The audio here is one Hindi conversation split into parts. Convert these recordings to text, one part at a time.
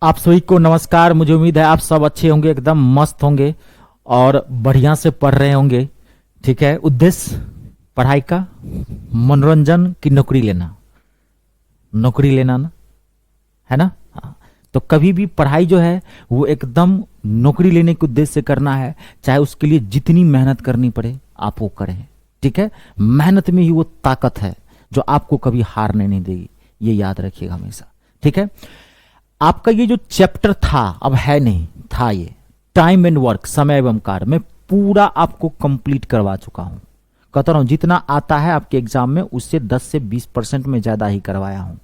आप सभी को नमस्कार। मुझे उम्मीद है आप सब अच्छे होंगे, एकदम मस्त होंगे और बढ़िया से पढ़ रहे होंगे। ठीक है, उद्देश्य पढ़ाई का मनोरंजन की नौकरी लेना, नौकरी लेना ना, है ना। हाँ। तो कभी भी पढ़ाई जो है वो एकदम नौकरी लेने के उद्देश्य से करना है, चाहे उसके लिए जितनी मेहनत करनी पड़े आप वो करें। ठीक है, मेहनत में ही वो ताकत है जो आपको कभी हारने नहीं देगी, ये याद रखिएगा हमेशा। ठीक है, आपका ये जो चैप्टर था, अब है नहीं था, ये टाइम एंड वर्क, समय एवं कार्य, मैं पूरा आपको कंप्लीट करवा चुका हूं। कहता रहा हूं जितना आता है आपके एग्जाम में उससे 10 से 20% में ज्यादा ही करवाया हूं।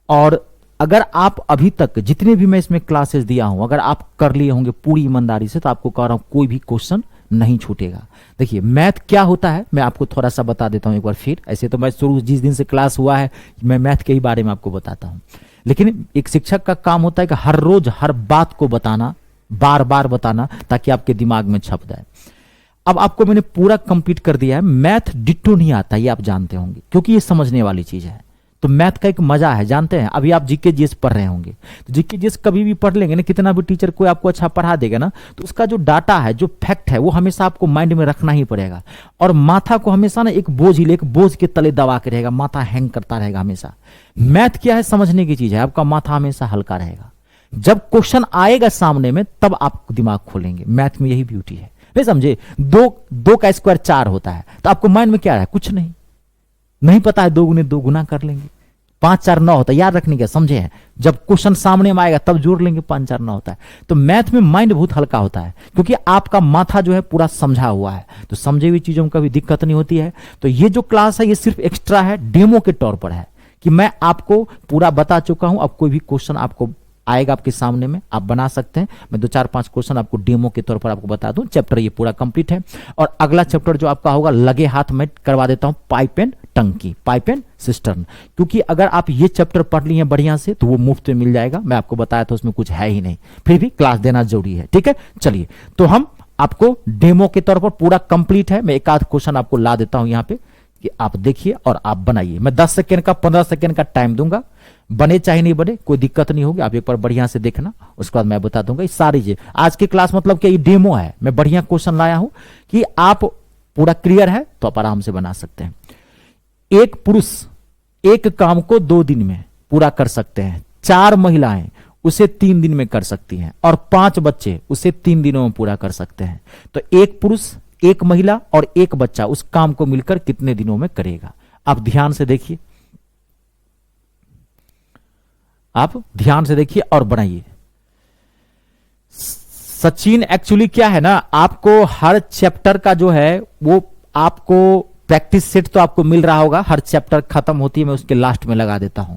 और अगर आप अभी तक जितने भी मैं इसमें क्लासेस दिया हूं अगर आप कर लिए होंगे पूरी ईमानदारी से, तो आपको कह रहा हूं कोई भी क्वेश्चन नहीं छूटेगा। देखिए मैथ क्या होता है मैं आपको थोड़ा सा बता देता हूं एक बार फिर। ऐसे तो मैं शुरू जिस दिन से क्लास हुआ है मैं मैथ के ही बारे में आपको बताता हूं, लेकिन एक शिक्षक का काम होता है कि हर रोज हर बात को बताना, बार बार बताना, ताकि आपके दिमाग में छप जाए। अब आपको मैंने पूरा कंप्लीट कर दिया है। मैथ डिट्टो नहीं आता, ये आप जानते होंगे, क्योंकि ये समझने वाली चीज है। तो मैथ का एक मजा है, जानते हैं। अभी आप जीके जीएस पढ़ रहे होंगे, तो जीके जीएस कभी भी पढ़ लेंगे ना, कितना भी टीचर कोई आपको अच्छा पढ़ा देगा ना, तो उसका जो डाटा है, जो फैक्ट है, वो हमेशा आपको माइंड में रखना ही पड़ेगा। और माथा को हमेशा ना एक बोझ ही, एक बोझ के तले दबा के रहेगा, माथा हैंग करता रहेगा हमेशा। मैथ क्या है, समझने की चीज है, आपका माथा हमेशा हल्का रहेगा। जब क्वेश्चन आएगा सामने में तब आप दिमाग खोलेंगे। मैथ में यही ब्यूटी है, नहीं समझे। दो का स्क्वायर 4 होता है, तो आपको माइंड में क्या है, कुछ नहीं पता है, 2 गुने 2 गुना कर लेंगे। 5 4 9 होता है, याद रखने का, समझे हैं। जब क्वेश्चन सामने में आएगा तब जोड़ लेंगे, 5 4 9 होता है। तो मैथ में माइंड बहुत हल्का होता है, क्योंकि आपका माथा जो है पूरा समझा हुआ है, तो समझे हुई चीजों में कभी दिक्कत नहीं होती है। तो ये जो क्लास है ये सिर्फ एक्स्ट्रा है, डेमो के तौर पर है, कि मैं आपको पूरा बता चुका हूं। अब कोई भी क्वेश्चन आपको आएगा आपके सामने में, आप बना सकते हैं। मैं 2 4 5 क्वेश्चन आपको डेमो के तौर पर आपको बता दूं। चैप्टर ये पूरा कंप्लीट है। और अगला चैप्टर जो आपका होगा, लगे हाथ में करवा देता हूं, पाइप एंड टंकी, पाइप एंड सिस्टर्न। क्योंकि अगर आप ये चैप्टर पढ़ लिए बढ़िया से तो वो मुफ्त में मिल जाएगा। मैं आपको बताया था उसमें कुछ है ही नहीं, फिर भी क्लास देना जरूरी है। ठीक है, चलिए तो हम आपको डेमो के तौर पर पूरा कंप्लीट है। मैं एक आध क्वेश्चन आपको ला देता हूं यहां पे, कि आप देखिए और आप बनाइए। मैं 10 सेकेंड का 15 सेकेंड का टाइम दूंगा, बने चाहे नहीं बने कोई दिक्कत नहीं होगी। आप एक बार बढ़िया से देखना, उसके बाद मैं बता दूंगा। ये सारी चीज आज की क्लास मतलब कि ये डेमो है, मैं बढ़िया क्वेश्चन लाया हूं कि आप पूरा क्लियर है तो आप आराम से बना सकते हैं। एक पुरुष एक काम को 2 दिन में पूरा कर सकते हैं, 4 महिलाएं उसे 3 दिन में कर सकती हैं, और 5 बच्चे उसे 3 दिनों में पूरा कर सकते हैं। तो एक पुरुष, एक महिला और एक बच्चा उस काम को मिलकर कितने दिनों में करेगा? आप ध्यान से देखिए, आप ध्यान से देखिए और बनाइए। सचिन एक्चुअली क्या है ना, आपको हर चैप्टर का जो है वो आपको प्रैक्टिस सेट तो आपको मिल रहा होगा। हर चैप्टर खत्म होती है मैं उसके लास्ट में लगा देता हूं।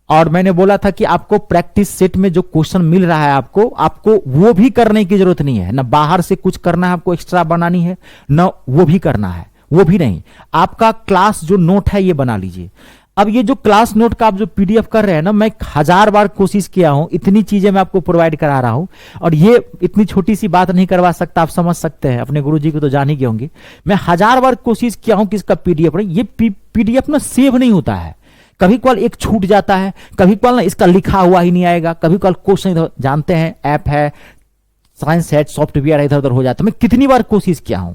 और मैंने बोला था कि आपको प्रैक्टिस सेट में जो क्वेश्चन मिल रहा है आपको वो भी करने की जरूरत नहीं है। ना बाहर से कुछ करना है, आपको एक्स्ट्रा बनानी है, ना वो भी करना है, वो भी नहीं। आपका क्लास जो नोट है ये बना लीजिए। अब ये जो क्लास नोट का आप जो पीडीएफ कर रहे हैं ना, मैं 1000 बार कोशिश किया हूं, इतनी चीजें मैं आपको प्रोवाइड करा रहा हूं, और ये इतनी छोटी सी बात नहीं करवा सकता। आप समझ सकते हैं, अपने गुरुजी को तो जान ही गए होंगे। मैं 1000 बार कोशिश किया हूं कि इसका पीडीएफ, ये पीडीएफ ना सेव नहीं होता है। कभी कल एक छूट जाता है, कभी कल ना इसका लिखा हुआ ही नहीं आएगा, कभी कल क्वेश्चन, जानते हैं ऐप है, साइंस है, सॉफ्टवेयर है, इधर उधर हो जाता है। मैं कितनी बार कोशिश किया हूं,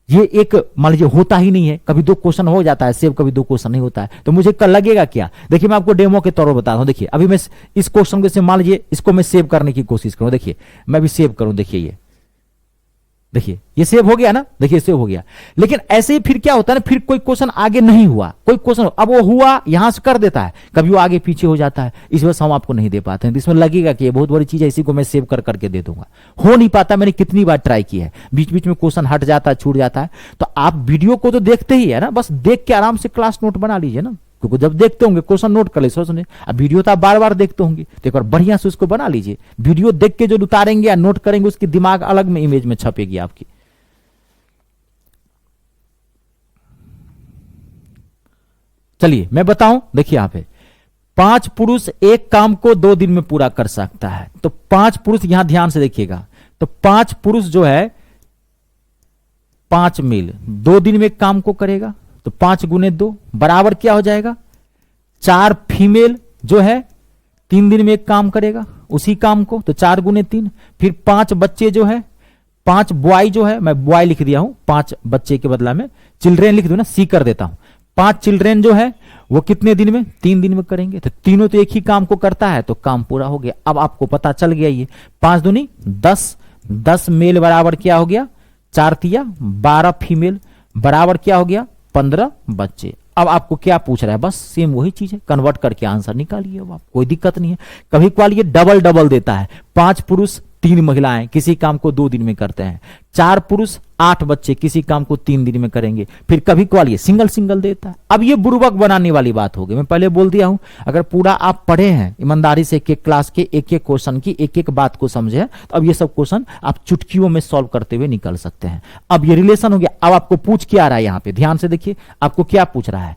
ये एक मान लीजिए होता ही नहीं है। कभी 2 क्वेश्चन हो जाता है सेव, कभी 2 क्वेश्चन नहीं होता है। तो मुझे कल लगेगा क्या? देखिए मैं आपको डेमो के तौर पर बता रहा हूं। देखिए अभी मैं इस क्वेश्चन को, मान लीजिए इसको मैं सेव करने की कोशिश करूं। देखिए मैं भी सेव करूं, देखिए ये देखिए ये सेव हो गया ना, देखिए सेव हो गया। लेकिन ऐसे ही फिर क्या होता है ना, फिर कोई क्वेश्चन आगे नहीं हुआ, कोई क्वेश्चन अब वो हुआ, यहां से कर देता है, कभी वो आगे पीछे हो जाता है। इस वजह से हम आपको नहीं दे पाते हैं। तो इसमें लगेगा कि ये बहुत बड़ी चीज है, इसी को मैं सेव कर करके दे दूंगा। हो नहीं पाता, मैंने कितनी बार ट्राई किया है, बीच बीच में क्वेश्चन हट जाता है, छूट जाता है। तो आप वीडियो को तो देखते ही है ना, बस देख के आराम से क्लास नोट बना लीजिए ना, क्योंकि जब देखते होंगे क्वेश्चन नोट कर लीजिए। सुनिए, अब वीडियो तो आप बार बार देखते होंगे, तो एक बार बढ़िया से उसको बना लीजिए। वीडियो देख के जो उतारेंगे या नोट करेंगे, उसकी दिमाग अलग में इमेज में छपेगी आपकी। चलिए मैं बताऊं, देखिए यहां पे 5 पुरुष एक काम को 2 दिन में पूरा कर सकता है। तो 5 पुरुष, यहां ध्यान से देखिएगा, तो 5 पुरुष जो है 5 मेल 2 दिन में एक काम को करेगा। तो 5 गुने 2 बराबर क्या हो जाएगा? 4 फीमेल जो है 3 दिन में एक काम करेगा उसी काम को, तो 4 गुने 3। फिर 5 बच्चे जो है, 5 बॉय जो है, मैं बॉय लिख दिया हूं, 5 बच्चे के बदला में चिल्ड्रेन लिख दो ना, सी कर देता हूं। 5 चिल्ड्रेन जो है वो कितने दिन में, 3 दिन में करेंगे। तो तीनों तो एक ही काम को करता है, तो काम पूरा हो गया। अब आपको पता चल गया ये 5 दूनी 10, 10 मेल बराबर क्या हो गया, 4 तिया 12 फीमेल बराबर क्या हो गया, 15 बच्चे। अब आपको क्या पूछ रहा है, बस सेम वही चीज है, कन्वर्ट करके आंसर निकालिए। अब आप कोई दिक्कत नहीं है। कभी कभार ये डबल डबल देता है, 5 पुरुष 3 महिलाएं किसी काम को 2 दिन में करते हैं, 4 पुरुष 8 बच्चे किसी काम को 3 दिन में करेंगे। फिर कभी कभार ये सिंगल सिंगल देता है। अब ये बुर्बक बनाने वाली बात होगी, मैं पहले बोल दिया हूं, अगर पूरा आप पढ़े हैं ईमानदारी से, एक एक क्लास के एक एक क्वेश्चन की एक एक बात को समझे हैं, तो अब ये सब क्वेश्चन आप चुटकियों में सॉल्व करते हुए निकल सकते हैं। अब ये रिलेशन हो गया। अब आपको पूछ क्या रहा है, यहां पे ध्यान से देखिए, आपको क्या पूछ रहा है,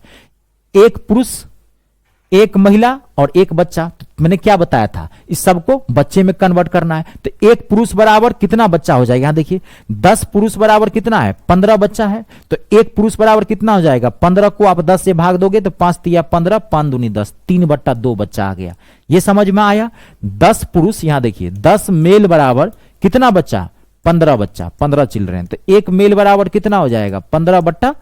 एक पुरुष, एक महिला और एक बच्चा। तो मैंने क्या बताया था, इस सबको बच्चे में कन्वर्ट करना है। तो एक पुरुष बराबर कितना बच्चा हो जाएगा, यहां देखिए 10 पुरुष बराबर कितना है, 15 बच्चा है। तो एक पुरुष बराबर कितना हो जाएगा, 15 को आप 10 से भाग दोगे तो 5 तिया 15, 5 दूनी 10, 3/2 बच्चा आ गया। ये समझ में आया। 10 पुरुष, यहां देखिए 10 मेल बराबर कितना बच्चा, 15 बच्चा, 15 चिल्ड्रेन। तो एक मेल बराबर कितना हो जाएगा, 15/10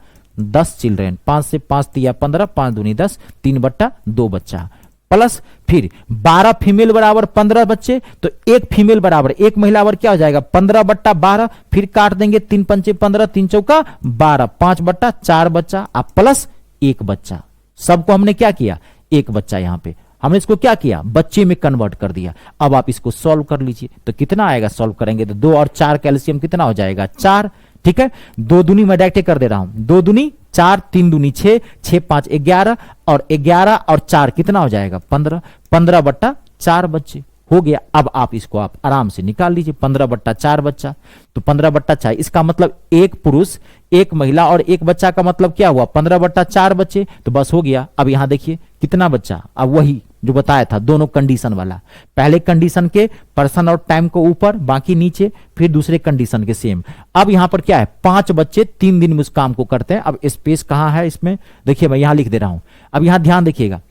चिल्ड्रेन। 5 से 5 तिया 15, 5 दूनी 10, 3/2 बच्चा। प्लस फिर 12 फीमेल बराबर 15 बच्चे। तो एक फीमेल बराबर, एक महिला बराबर क्या हो जाएगा, 15/12। फिर काट देंगे, 3 पंचे 15, 3 चौका 12, 5/4 बच्चा। अब प्लस एक बच्चा। सबको हमने क्या किया, एक बच्चा। यहां पे हमने इसको क्या किया, बच्चे में कन्वर्ट कर दिया। अब आप इसको सॉल्व कर लीजिए, तो कितना आएगा, सॉल्व करेंगे तो 2 और 4 कैल्शियम कितना हो जाएगा, 4। ठीक है, 2 दूनी मैं डायरेक्ट कर दे रहा हूं, 2 दूनी 4, 3 दूनी 6, 6 5 11, और 11 और 4 कितना हो जाएगा, 15, 15/4 बच्चे हो गया। अब आप इसको आप आराम से निकाल लीजिए, 15/4 बच्चा। तो 15/4, इसका मतलब एक पुरुष, एक महिला और एक बच्चा का मतलब क्या हुआ, 15/4 बच्चे। तो बस हो गया। अब यहां देखिए कितना बच्चा, अब वही जो बताया था दोनों कंडीशन वाला, पहले कंडीशन के पर्सन और टाइम को ऊपर, बाकी नीचे, फिर दूसरे कंडीशन के सेम। अब यहां पर क्या है, 5 बच्चे 3 दिन में उस काम को करते हैं। अब स्पेस कहां है इसमें, देखिए मैं यहां लिख दे रहा हूं। अब यहां ध्यान देखिएगा,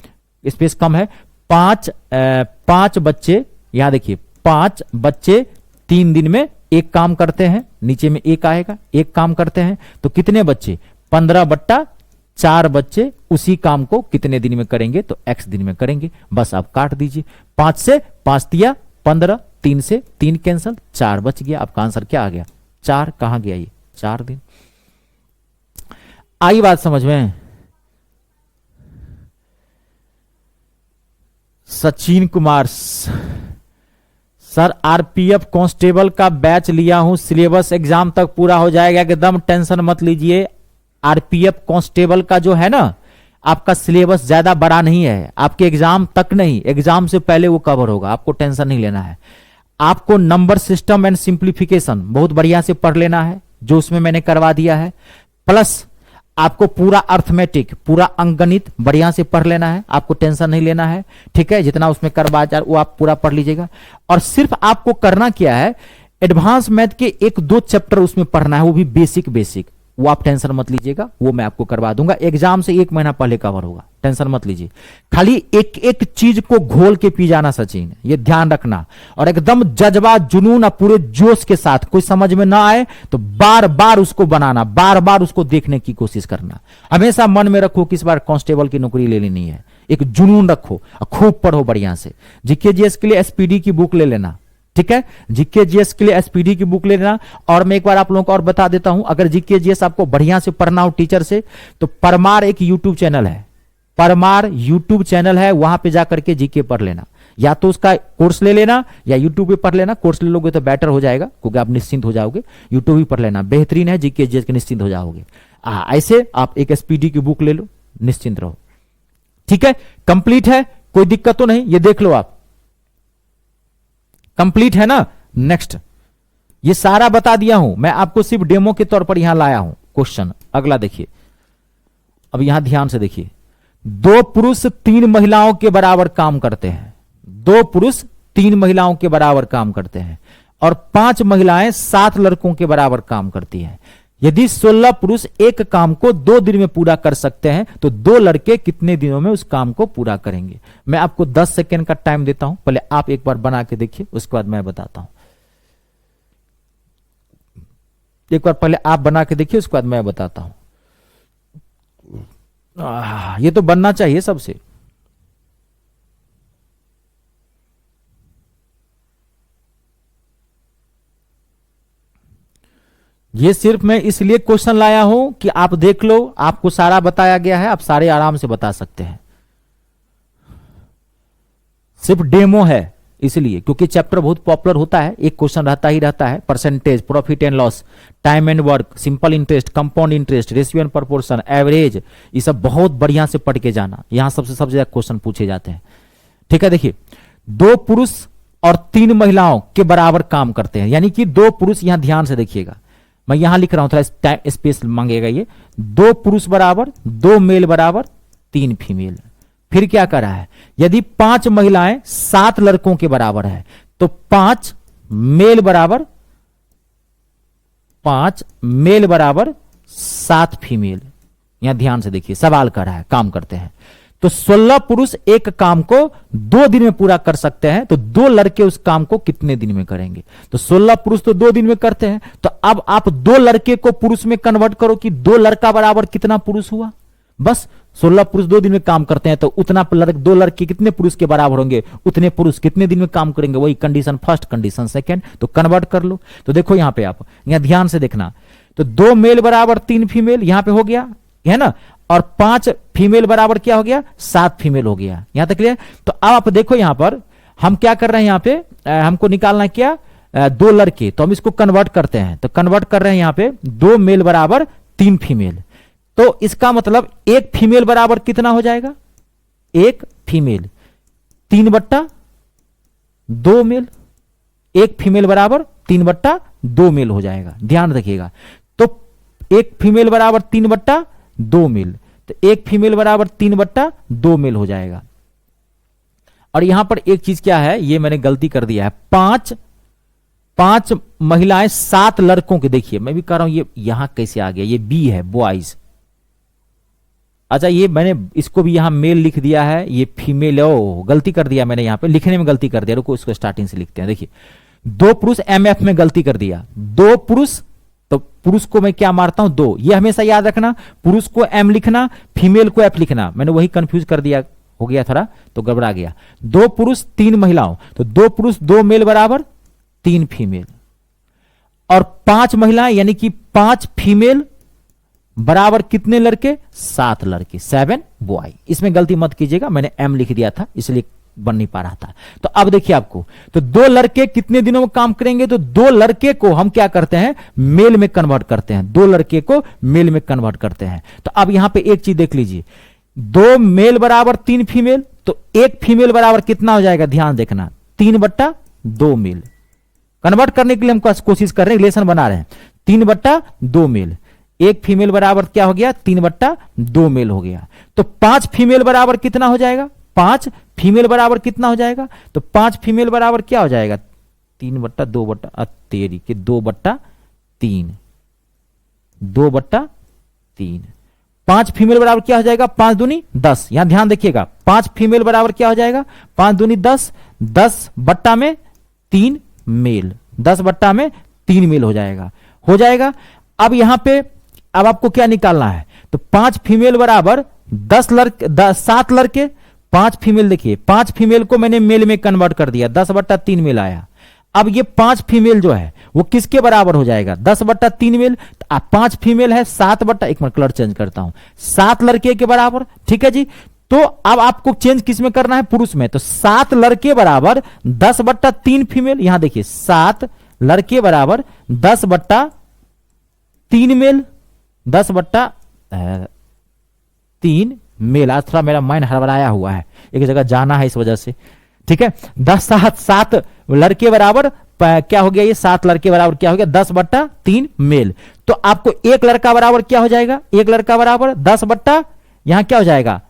स्पेस कम है। 5 बच्चे, यहां देखिए 5 बच्चे 3 दिन में एक काम करते हैं, नीचे में एक आएगा, एक काम करते हैं। तो कितने बच्चे, 15/4 बच्चे उसी काम को कितने दिन में करेंगे, तो x दिन में करेंगे। बस आप काट दीजिए, 5 से 5 तिया 15, 3 से 3 कैंसल, 4 बच गया। आपका आंसर क्या आ गया, 4। कहां गया ये, 4 दिन। आई बात समझ में। Sachin Kumar, sir RPF constable का बैच लिया हूं, सिलेबस एग्जाम तक पूरा हो जाएगा, एकदम टेंशन मत लीजिए। आरपीएफ कांस्टेबल का जो है ना, आपका सिलेबस ज्यादा बड़ा नहीं है, आपके एग्जाम तक नहीं, एग्जाम से पहले वो कवर होगा, आपको टेंशन नहीं लेना है। आपको नंबर सिस्टम एंड सिंप्लीफिकेशन बहुत बढ़िया से पढ़ लेना है, जो उसमें मैंने करवा दिया है। प्लस आपको पूरा अर्थमेटिक, पूरा अंकगणित बढ़िया से पढ़ लेना है, आपको टेंशन नहीं लेना है। ठीक है, जितना उसमें करवा जाए वो आप पूरा पढ़ लीजिएगा। और सिर्फ आपको करना क्या है, एडवांस मैथ के 1-2 चैप्टर उसमें पढ़ना है, वो भी बेसिक बेसिक, वो आप टेंशन मत लीजिएगा, वो मैं आपको करवा दूंगा। एग्जाम से 1 महीना पहले कवर होगा, टेंशन मत लीजिए। खाली एक एक चीज को घोल के पी जाना सचिन, ये ध्यान रखना। और एकदम जज्बा जुनून और पूरे जोश के साथ, कोई समझ में ना आए तो बार बार उसको बनाना, बार बार उसको देखने की कोशिश करना। हमेशा मन में रखो कि इस बार कांस्टेबल की नौकरी ले लेनी है, एक जुनून रखो और खूब पढ़ो बढ़िया से। जीके जीएस के लिए एसपीडी की बुक ले लेना, ठीक है, जीके जीएस के लिए एसपीडी की बुक ले लेना। और मैं एक बार आप लोगों को और बता देता हूं, अगर जीके जीएस आपको बढ़िया से पढ़ना हो टीचर से, तो परमार एक यूट्यूब चैनल है, परमार यूट्यूब चैनल है, वहां पे जाकर के जीके पढ़ लेना। या तो उसका कोर्स ले लेना या यूट्यूब पे पढ़ लेना। कोर्स ले लोगे तो बेटर हो जाएगा, क्योंकि आप निश्चिंत हो जाओगे। यूट्यूब भी पढ़ लेना, बेहतरीन है, जीके जीएस के निश्चिंत हो जाओगे। ऐसे आप एक एसपीडी की बुक ले लो, निश्चिंत रहो। ठीक है, कंप्लीट है, कोई दिक्कत तो नहीं, ये देख लो आप, कंप्लीट है ना। नेक्स्ट, ये सारा बता दिया हूं मैं आपको, सिर्फ डेमो के तौर पर यहां लाया हूं क्वेश्चन। अगला देखिए, अब यहां ध्यान से देखिए, 2 पुरुष 3 महिलाओं के बराबर काम करते हैं, 2 पुरुष 3 महिलाओं के बराबर काम करते हैं, और 5 महिलाएं 7 लड़कों के बराबर काम करती हैं। यदि 16 पुरुष एक काम को 2 दिन में पूरा कर सकते हैं तो 2 लड़के कितने दिनों में उस काम को पूरा करेंगे। मैं आपको 10 सेकेंड का टाइम देता हूं, पहले आप एक बार बना के देखिए, उसके बाद मैं बताता हूं। एक बार पहले आप बना के देखिए, उसके बाद मैं बताता हूं। ये तो बनना चाहिए सबसे। ये सिर्फ मैं इसलिए क्वेश्चन लाया हूं कि आप देख लो, आपको सारा बताया गया है, आप सारे आराम से बता सकते हैं। सिर्फ डेमो है इसलिए, क्योंकि चैप्टर बहुत पॉपुलर होता है, एक क्वेश्चन रहता ही रहता है। Percentage, profit and loss, time and work, simple interest, compound interest, ratio and proportion, average, ये सब बहुत बढ़िया से पढ़ के जाना। यहां सबसे ज्यादा क्वेश्चन पूछे जाते हैं। ठीक है, देखिए 2 पुरुष और 3 महिलाओं के बराबर काम करते हैं, यानी कि 2 पुरुष, यहां ध्यान से देखिएगा, मैं यहां लिख रहा हूं, थोड़ा स्पेस मांगेगा ये। 2 पुरुष बराबर 2 मेल बराबर 3 फीमेल। फिर क्या कर रहा है, यदि 5 महिलाएं 7 लड़कों के बराबर है तो 5 मेल बराबर 7 फीमेल। यहां ध्यान से देखिए, सवाल कर रहा है, काम करते हैं। तो 16 पुरुष एक काम को 2 दिन में पूरा कर सकते हैं तो 2 लड़के उस काम को कितने दिन में करेंगे। तो 16 पुरुष तो 2 दिन में करते हैं, तो अब आप 2 लड़के को पुरुष में कन्वर्ट करो कि 2 लड़का बराबर कितना पुरुष हुआ। बस 16 पुरुष 2 दिन में काम करते हैं तो उतना 2 लड़के कितने पुरुष के बराबर होंगे, उतने पुरुष कितने दिन में काम करेंगे। वही कंडीशन फर्स्ट, कंडीशन सेकंड, तो कन्वर्ट कर लो। तो देखो यहां पे, आप यहां ध्यान से देखना, तो 2 मेल बराबर 3 फीमेल यहां पे हो गया है ना, और 5 फीमेल बराबर क्या हो गया, 7 फीमेल हो गया। यहां तक क्लियर। तो अब आप देखो यहां पर हम क्या कर रहे हैं, यहां पे हमको निकालना क्या, 2 लड़के, तो हम इसको कन्वर्ट करते हैं। तो कन्वर्ट कर रहे हैं यहां पे 2 मेल बराबर 3 फीमेल। तो इसका मतलब 1 फीमेल बराबर कितना हो जाएगा, 1 फीमेल 3/2 मेल। 1 फीमेल बराबर 3/2 मेल हो जाएगा, ध्यान रखिएगा। तो 1 फीमेल बराबर 3/2 मेल, तो 1 फीमेल बराबर 3/2 मेल हो जाएगा। और यहां पर एक चीज क्या है, ये मैंने गलती कर दिया है, 5 महिलाएं 7 लड़कों के, देखिए मैं भी कह रहा हूं ये यहां कैसे आ गया, ये बी है, बॉयज। अच्छा, ये मैंने इसको भी यहां मेल लिख दिया है, ये फीमेल, ओ गलती कर दिया मैंने, यहां पे लिखने में गलती कर दिया। रुको, इसको स्टार्टिंग से लिखते हैं। देखिए 2 पुरुष एमएफ में गलती कर दिया, 2 पुरुष, तो पुरुष को मैं क्या मारता हूं 2, ये हमेशा याद रखना, पुरुष को एम लिखना, फीमेल को एफ लिखना। मैंने वही कंफ्यूज कर दिया, हो गया थोड़ा तो गड़बड़ा गया। 2 पुरुष 3 महिलाओं, तो 2 पुरुष 2 मेल बराबर 3 फीमेल, और 5 महिलाएं यानी कि 5 फीमेल बराबर कितने लड़के, 7 लड़के, 7 बॉय। इसमें गलती मत कीजिएगा, मैंने एम लिख दिया था इसलिए बन नहीं पा रहा था। तो अब देखिए आपको, तो 2 लड़के कितने दिनों में काम करेंगे, तो 2 लड़के को हम क्या करते हैं, मेल में कन्वर्ट करते हैं, 2 लड़के को मेल में कन्वर्ट करते हैं। तो अब यहां पे एक चीज देख लीजिए, 2 मेल बराबर 3 फीमेल, तो 1 फीमेल बराबर कितना हो जाएगा, ध्यान देखना, 3/2 मेल। कन्वर्ट करने के लिए हम कोशिश कर रहे हैं, रिलेशन बना रहे हैं, 3/2 मेल। 1 फीमेल बराबर क्या हो गया, 3/2 मेल हो गया। तो 5 फीमेल बराबर कितना हो जाएगा, 5 फीमेल बराबर कितना हो जाएगा, तो 5 फीमेल बराबर क्या हो जाएगा, 3/2 के 2/3, 2/3। 5 फीमेल बराबर क्या हो जाएगा, 5 दूनी 10। यहां ध्यान देखिएगा, 5 फीमेल बराबर क्या हो जाएगा, 5 दूनी 10, 10/3 मेल, 10/3 मेल हो जाएगा। अब यहां पे अब आपको क्या निकालना है, तो 5 फीमेल बराबर 7 लड़के, 5 फीमेल, देखिए 5 फीमेल को मैंने मेल में कन्वर्ट कर दिया, 10/3 मेल आया। अब ये 5 फीमेल जो है वो किसके बराबर हो जाएगा, 10/3 मेल। 5 फीमेल है 1 मिनट कलर चेंज करता हूं, 7 लड़के के बराबर। ठीक है जी, तो अब आपको चेंज किस में करना है, पुरुष में। तो 7 लड़के बराबर 10/3 फीमेल। यहां देखिए 7 लड़के बराबर 10/3 मेल, 10/3 मेल। आज थोड़ा मेरा माइंड हड़बड़ाया हुआ है, एक जगह जाना है इस वजह से। ठीक है, 7 लड़के बराबर क्या हो गया, ये 7 लड़के बराबर क्या हो गया, 10/3 मेल। तो आपको 1 लड़का बराबर क्या हो जाएगा, 1 लड़का बराबर 10 यहां क्या हो जाएगा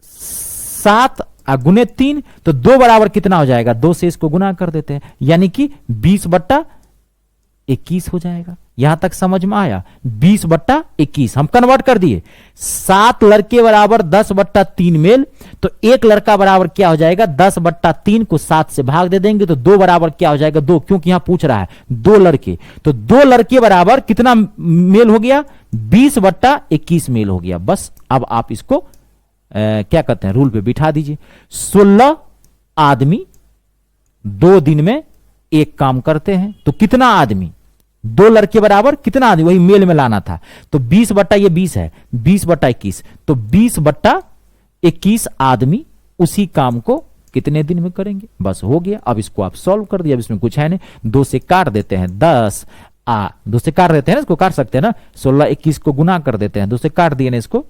7 गुने 3, तो 2 बराबर कितना हो जाएगा, 2 से इसको गुना कर देते हैं, यानी कि 20/21 हो जाएगा। यहां तक समझ में आया? 20/21 हम कन्वर्ट कर दिए। 7 लड़के बराबर 10/3 मेल, तो एक लड़का बराबर क्या हो जाएगा? 10/3 को 7 से भाग दे देंगे तो 2 बराबर क्या हो जाएगा? 2, क्योंकि यहां पूछ रहा है 2 लड़के, तो 2 लड़के बराबर कितना मेल हो गया? 20/21 मेल हो गया। बस अब आप इसको क्या कहते हैं, रूल पे बिठा दीजिए। 16 आदमी 2 दिन में एक काम करते हैं, तो कितना आदमी? 2 लड़के बराबर कितना आदमी? वही मेल में लाना था, तो 20/20 है, 20/21, तो 20/21 आदमी उसी काम को कितने दिन में करेंगे? बस हो गया। अब इसको आप सॉल्व कर दिया, अब इसमें कुछ है नहीं, 2 से काट देते हैं 10, 2 से काट देते हैं ना, इसको काट सकते हैं ना, 16-21 को गुना कर देते हैं, 2 से काट दिए ना, इसको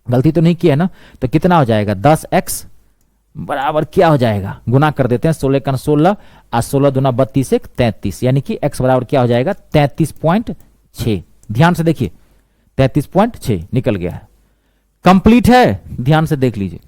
गलती तो नहीं किया ना, तो कितना हो जाएगा? 10x बराबर क्या हो जाएगा? गुना कर देते हैं, 16 का 16 और 16 दूना 32 1 33, यानी कि x बराबर क्या हो जाएगा? 33.6। ध्यान से देखिए, 33.6 निकल गया है। कंप्लीट है, ध्यान से देख लीजिए,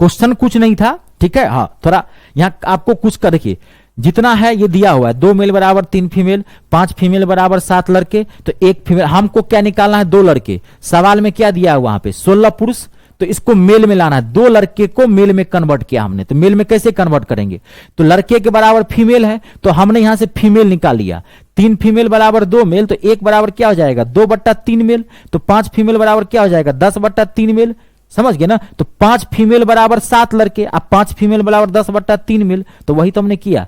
क्वेश्चन कुछ नहीं था, ठीक है। हाँ, थोड़ा यहां आपको कुछ कर देखिए, जितना है ये दिया हुआ है, 2 मेल बराबर 3 फीमेल, 5 फीमेल बराबर 7 लड़के, तो 1 फीमेल, हमको क्या निकालना है? 2 लड़के। सवाल में क्या दिया है वहां पे? 16 पुरुष, तो इसको मेल में लाना है, 2 लड़के को मेल में कन्वर्ट किया हमने, तो मेल में कैसे कन्वर्ट करेंगे? तो लड़के के बराबर फीमेल है, तो हमने यहां से फीमेल निकाल लिया, 3 फीमेल बराबर 2 मेल, तो 1 बराबर क्या हो जाएगा? 2/3 मेल, तो 5 फीमेल बराबर क्या हो जाएगा? 10/3 मेल, समझ गए ना? तो 5 फीमेल बराबर 7 लड़के, अब 5 फीमेल बराबर 10/3 मेल, तो वही तो हमने किया।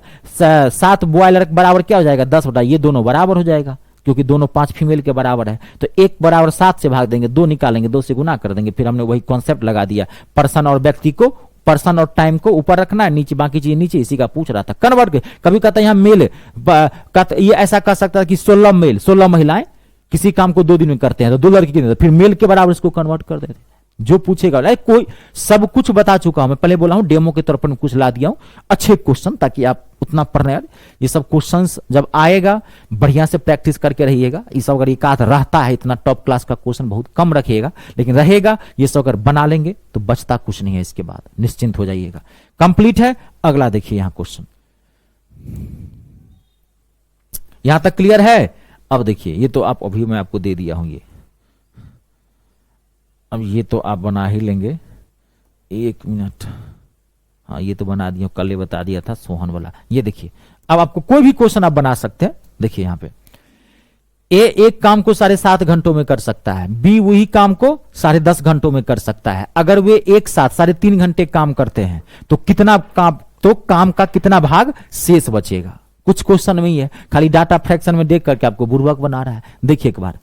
7 बॉय लड़के बराबर क्या हो जाएगा? 10/, ये दोनों बराबर हो जाएगा, क्योंकि दोनों 5 फीमेल के बराबर है, तो 1 बराबर 7 से भाग देंगे, 2 निकालेंगे, 2 से गुना कर देंगे, फिर हमने वही कॉन्सेप्ट लगा दिया, पर्सन और व्यक्ति को, पर्सन और टाइम को ऊपर रखना है, नीचे बाकी चीज नीचे, इसी का पूछ रहा था। कन्वर्ट के कभी कहता है यहाँ मेल, ये ऐसा कर सकता है कि 16 मेल 16 महिलाएं किसी काम को 2 दिन में करते हैं, तो 2 लड़के कितने, फिर मेल के बराबर इसको कन्वर्ट कर देते हैं। जो पूछेगा, कोई सब कुछ बता चुका हूं मैं, पहले बोला हूं डेमो के तौर पर कुछ ला दिया हूं, अच्छे क्वेश्चन, ताकि आप उतना पढ़ने, ये सब क्वेश्चंस जब आएगा बढ़िया से प्रैक्टिस करके रहिएगा। ये सब अगर एक आध रहता है, इतना टॉप क्लास का क्वेश्चन बहुत कम रखिएगा, लेकिन रहेगा, ये सब अगर बना लेंगे तो बचता कुछ नहीं है, इसके बाद निश्चिंत हो जाइएगा। कंप्लीट है, अगला देखिए यहां क्वेश्चन, यहां तक क्लियर है? अब देखिए, ये तो आप अभी मैं आपको दे दिया हूं, ये अब ये तो आप बना ही लेंगे, 1 मिनट, हाँ ये तो बना दिया, कल बता दिया था सोहन वाला। ये देखिए, अब आपको कोई भी क्वेश्चन आप बना सकते हैं। देखिए यहां पे ए एक काम को 7.5 घंटों में कर सकता है, बी वही काम को 10.5 घंटों में कर सकता है। अगर वे एक साथ 3.5 घंटे काम करते हैं तो कितना काम, तो काम का कितना भाग शेष बचेगा? कुछ क्वेश्चन में ही है, खाली डाटा फ्रैक्शन में देख करके आपको बुर्बक बना रहा है। देखिए एक बार,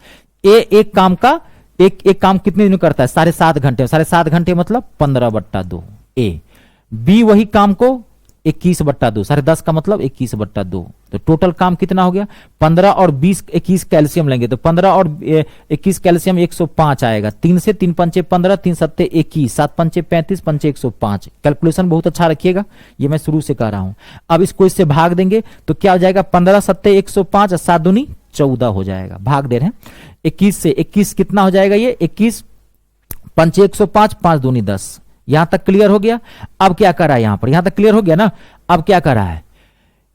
एक काम का एक काम कितने दिन में करता है? 7.5 घंटे, 7.5 घंटे मतलब 15/2 ए। बी वही काम को 21/2, 10.5 का मतलब 21/2, तो टोटल काम कितना हो गया? 15 और 20, 21 कैल्शियम लेंगे तो 15 और 21 कैल्शियम 105 आएगा। 3 से 3 पंचे 15, 3 सत्ते 21, 7 पंचे 35, पंचे 105। कैलकुलेशन बहुत अच्छा रखिएगा, ये मैं शुरू से कह रहा हूं। अब इसको इससे भाग देंगे तो क्या हो जाएगा? 15 सत्ते 105 और 7 दूनी 14 हो जाएगा। भाग दे रहे हैं 21 से, 21 कितना हो जाएगा? ये 21 पंचे 105, 5 दूनी 10। यहां तक क्लियर हो गया? अब क्या कर रहा है यहां पर? यहां तक क्लियर हो गया ना? अब क्या कर रहा है?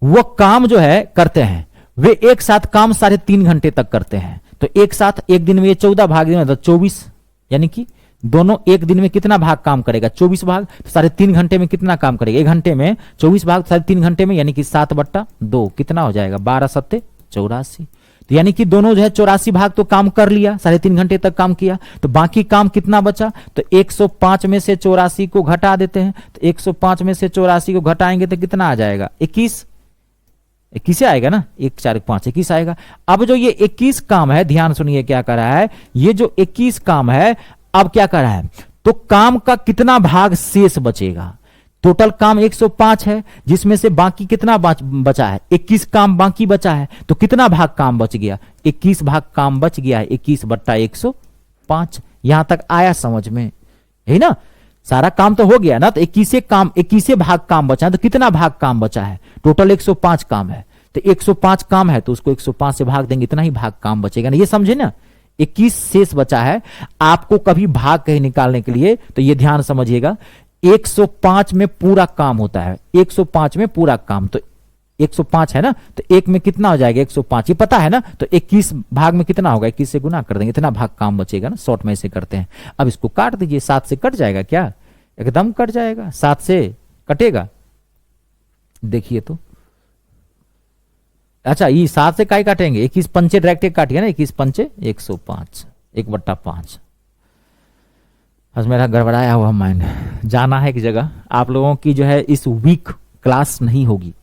वो काम जो है करते हैं, वे एक साथ काम 3.5 घंटे तक करते हैं, तो एक साथ एक दिन में ये 14 भाग दिन में 24, यानी कि दोनों एक दिन में कितना भाग काम करेगा? 24 भाग। तो 3.5 घंटे में कितना काम करेगा? 1 घंटे में 24 भाग 3.5 घंटे में, यानी कि 7/2 कितना हो जाएगा? 12 सत्ते 84। तो यानी कि दोनों जो है 84 भाग तो काम कर लिया, 3.5 घंटे तक काम किया, तो बाकी काम कितना बचा? तो 105 में से 84 को घटा देते हैं, तो 105 में से 84 को घटाएंगे तो कितना आ जाएगा? 21 आएगा ना, 1 4 5 21 आएगा। अब जो ये 21 काम है, ध्यान सुनिए क्या कर रहा है, ये जो 21 काम है अब क्या कर रहा है? तो काम का कितना भाग शेष बचेगा? टोटल काम 105 है, जिसमें से बाकी कितना बचा है? 21 काम बाकी बचा है, तो कितना भाग काम बच गया? 21 भाग काम बच गया है, 21/105। यहां तक आया समझ में? है ना, सारा काम तो हो गया ना, तो 21 भाग काम बचा है, तो कितना भाग काम बचा है? टोटल 105 काम है, तो 105 काम है तो उसको 105 से भाग देंगे, इतना ही भाग काम बचेगा ना। ये समझे ना, 21 शेष बचा है। आपको कभी भाग कहीं निकालने के लिए तो ये ध्यान समझिएगा, 105 में पूरा काम होता है, 105 में पूरा काम, तो 105 है ना, तो एक में कितना हो जाएगा 105, ये पता है ना, तो 21 भाग में कितना होगा, 21 से गुना कर देंगे, इतना भाग काम बचेगा ना, शॉर्ट में ऐसे करते हैं। अब इसको काट दीजिए, 7 से कट जाएगा क्या, एकदम कट जाएगा, 7 से कटेगा, देखिए तो। अच्छा ये 7 से काय काटेंगे, 21 पंचे डायरेक्ट काटिए ना, 21 पंचे 105, 1/5। आज मेरा गड़बड़ाया हुआ माइंड, जाना है एक जगह, आप लोगों की जो है इस वीक क्लास नहीं होगी,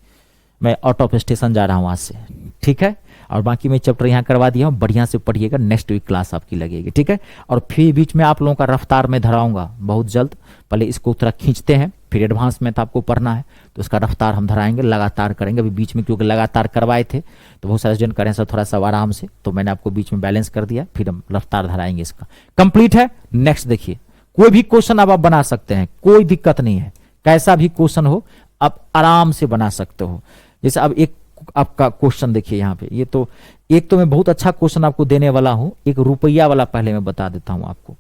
मैं आउट ऑफ स्टेशन जा रहा हूँ आज से, ठीक है। और बाकी मैं चैप्टर यहाँ करवा दिया हूँ, बढ़िया से पढ़िएगा, नेक्स्ट वीक क्लास आपकी लगेगी, ठीक है। और फिर बीच में आप लोगों का रफ्तार में धराऊंगा बहुत जल्द, पहले इसको थोड़ा खींचते हैं, फिर एडवांस में तो आपको पढ़ना है, तो उसका रफ्तार हम धराएंगे, लगातार करेंगे। अभी बीच में क्योंकि लगातार करवाए थे तो बहुत सारे स्टूडेंट करें सर थोड़ा सा आराम से, तो मैंने आपको बीच में बैलेंस कर दिया, फिर हम रफ्तार धराएंगे। इसका कंप्लीट है। नेक्स्ट देखिए, कोई भी क्वेश्चन आप बना सकते हैं, कोई दिक्कत नहीं है, कैसा भी क्वेश्चन हो आप आराम से बना सकते हो। जैसे अब एक आपका क्वेश्चन देखिए यहाँ पे, ये तो एक तो मैं बहुत अच्छा क्वेश्चन आपको देने वाला हूं, एक रुपया वाला पहले मैं बता देता हूं आपको।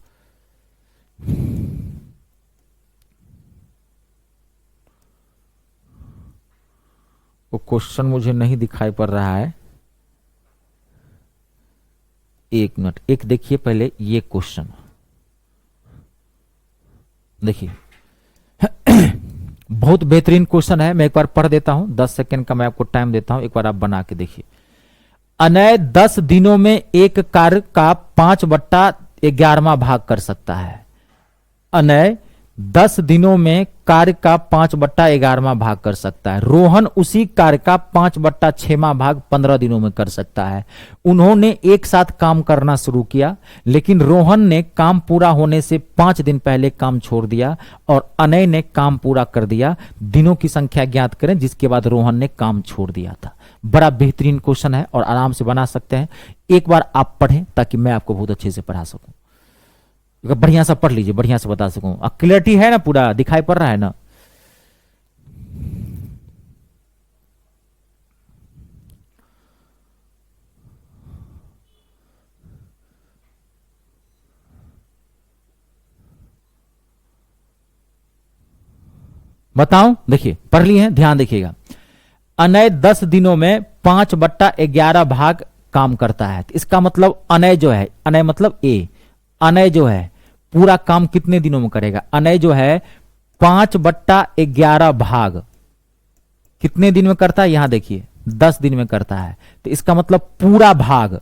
वो क्वेश्चन मुझे नहीं दिखाई पड़ रहा है, एक मिनट, एक देखिए पहले ये क्वेश्चन देखिए। बहुत बेहतरीन क्वेश्चन है, मैं एक बार पढ़ देता हूं, 10 सेकंड का मैं आपको टाइम देता हूं, एक बार आप बना के देखिए। अनय 10 दिनों में एक कार्य का 5/11वां भाग कर सकता है। अनय 10 दिनों में कार्य का 5/11वां भाग कर सकता है। रोहन उसी कार्य का 5/6वां भाग 15 दिनों में कर सकता है। उन्होंने एक साथ काम करना शुरू किया, लेकिन रोहन ने काम पूरा होने से 5 दिन पहले काम छोड़ दिया और अनय ने काम पूरा कर दिया। दिनों की संख्या ज्ञात करें जिसके बाद रोहन ने काम छोड़ दिया था। बड़ा बेहतरीन क्वेश्चन है और आराम से बना सकते हैं। एक बार आप पढ़ें ताकि मैं आपको बहुत अच्छे से पढ़ा सकूं। बढ़िया सा पढ़ लीजिए, बढ़िया से बता सकूं। क्लियरिटी है ना, पूरा दिखाई पड़ रहा है ना। बताऊं, देखिए पढ़ लिए हैं, ध्यान देखिएगा। अनय 10 दिनों में 5/11 भाग काम करता है। इसका मतलब अनय जो है, अनय मतलब ए, अनय जो है पूरा काम कितने दिनों में करेगा। अनय जो है 5/11 भाग कितने दिन में करता है, यहां देखिए 10 दिन में करता है। तो इसका मतलब पूरा भाग,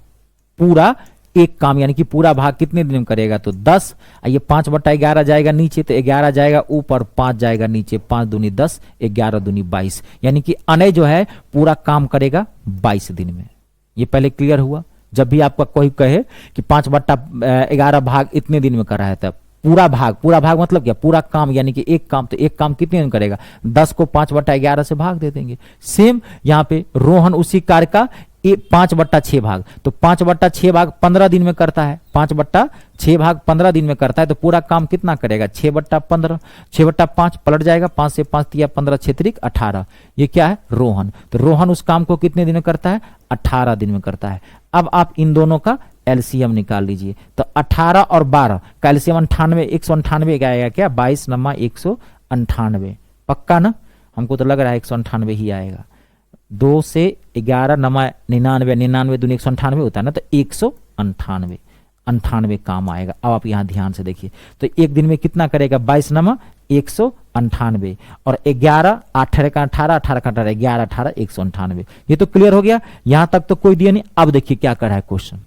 पूरा एक काम यानी कि पूरा भाग कितने दिन में करेगा, तो 10। ये 5/11 जाएगा नीचे तो 11 जाएगा ऊपर, 5 जाएगा नीचे, 5 दूनी 10, 11 दूनी 22, यानी कि अनय जो है पूरा काम करेगा 22 दिन में। ये पहले क्लियर हुआ। जब भी आपका कोई कहे कि 5/11 भाग इतने दिन में कर रहा है, तब पूरा भाग मतलब क्या, पूरा काम यानी कि एक काम, तो एक काम कितने दिन करेगा, 10 को 5/11 से भाग दे देंगे। सेम यहाँ पे रोहन उसी कार्य का 5/6 भाग, तो 5/6 भाग 15 दिन में करता है, 5/6 भाग 15 दिन में करता है, तो पूरा काम कितना करेगा 6/15, 6/5 पलट जाएगा, 5 से 5 दिया 15, 6 × 18। ये क्या है, रोहन। तो रोहन उस काम को कितने दिन में करता है, 18 दिन में करता है। अब आप इन दोनों का एलसीएम निकाल लीजिए, तो 18 और 12 का एलसीएम 98, 198 का आएगा क्या, 22 नमा 198, पक्का ना, हमको तो लग रहा है 198 ही आएगा। 2 से 11 नमा 99, 99 दूनी 198 होता है ना, तो 198 काम आएगा। अब आप यहां ध्यान से देखिए, तो एक दिन में कितना करेगा, 22 नमा 198 और 11, 18 का 18, 18 का 18, 11, 18, 198। ये तो क्लियर हो गया, यहां तक तो कोई दिया नहीं। अब देखिए क्या कर रहा है क्वेश्चन।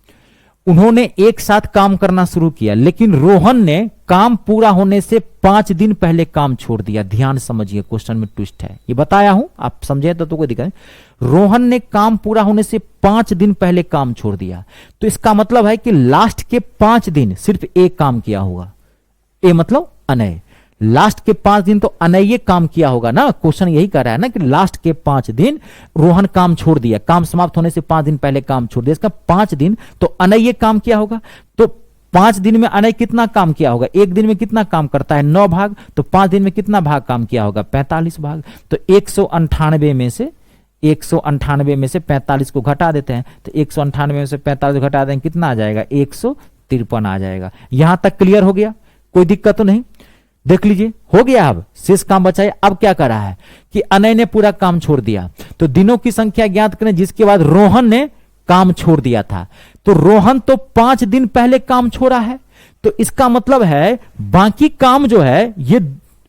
उन्होंने एक साथ काम करना शुरू किया, लेकिन रोहन ने काम पूरा होने से 5 दिन पहले काम छोड़ दिया। ध्यान समझिए, क्वेश्चन में ट्विस्ट है, ये बताया हूं, आप समझे तो कोई दिक्कत नहीं। रोहन ने काम पूरा होने से 5 दिन पहले काम छोड़ दिया, तो इसका मतलब है कि लास्ट के 5 दिन सिर्फ एक काम किया होगा। ए मतलब अनय, लास्ट के 5 दिन तो अनय काम किया होगा ना। क्वेश्चन यही कर रहा है ना कि लास्ट के 5 दिन रोहन काम छोड़ दिया, काम समाप्त होने से 5 दिन पहले काम छोड़ दिया, इसका 5 दिन तो अनय काम किया होगा। तो 5 दिन में अनय कितना काम किया होगा, एक दिन में कितना काम करता है 9 भाग, तो 5 दिन में कितना भाग काम किया होगा 45 भाग। तो 198 में से 45 को घटा देते हैं, तो 198 में से 45 घटा देंगे, कितना आ जाएगा 153 आ जाएगा। यहां तक क्लियर हो गया, कोई दिक्कत तो नहीं। देख लीजिए हो गया, अब शेष काम बचा है। अब क्या कर रहा है कि अनय ने पूरा काम छोड़ दिया, तो दिनों की संख्या ज्ञात करें जिसके बाद रोहन ने काम छोड़ दिया था। तो रोहन तो 5 दिन पहले काम छोड़ा है, तो इसका मतलब है बाकी काम जो है, ये